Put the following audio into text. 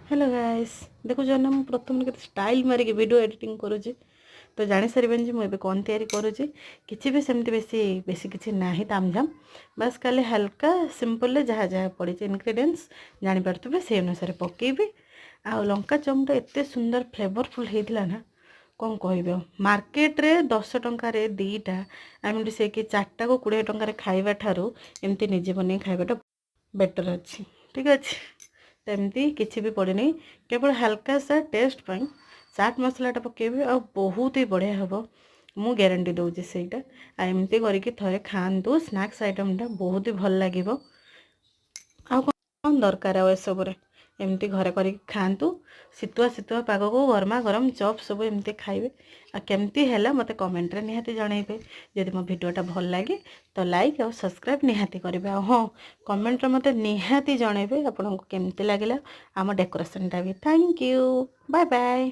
Hello guys देखो ना मु प्रथम के स्टाइल मारिक वीडियो एडिटिंग करुँच तो जानी सारे जी मुझे कौन तैयारी करुँच किसी भी सेमती बेसी बेसी किसी ना तामझाम बस खाली हल्का सिंपल जहाँ जहाँ पड़ी इनग्रेडिएंट्स जानीपे से अनुसार पकेबी आ लंका चमटा एत सुंदर फ्लेवरफुल होता ना कौन कह मार्केट रे 10 टंकार दीटा आम से कि 4टा को 20 टंकार खाइबा ठारू एमती निजे बन खाइबाटा बेटर अच्छी ठीक अच्छे तो एमती किसी भी पड़े नहीं केवल हल्का सा टेस्ट पाई चाट मसलाटा पकेबी आ बहुत ही बढ़िया हम मु ग्यारंटी दूसरी सहीटा एमती करके थे खातु स्नैक्स आइटमटा बहुत ही भल लगे आ कौन दरकार आसबुरे एमती घरे कर खातु शीतुआ शीतुआ पाग को गरमा गरम चप सब एमती खाइबे आ केमती है मत कमेंट रे निहाती जनइबे जदि मो वीडियोटा भल लगे तो लाइक और सब्सक्राइब निहाती करेंगे हाँ कमेंट रे मत निहाती जनइबे आपको केमती लगे आम डेकोरेशनटा भी थैंक यू बाय बाय।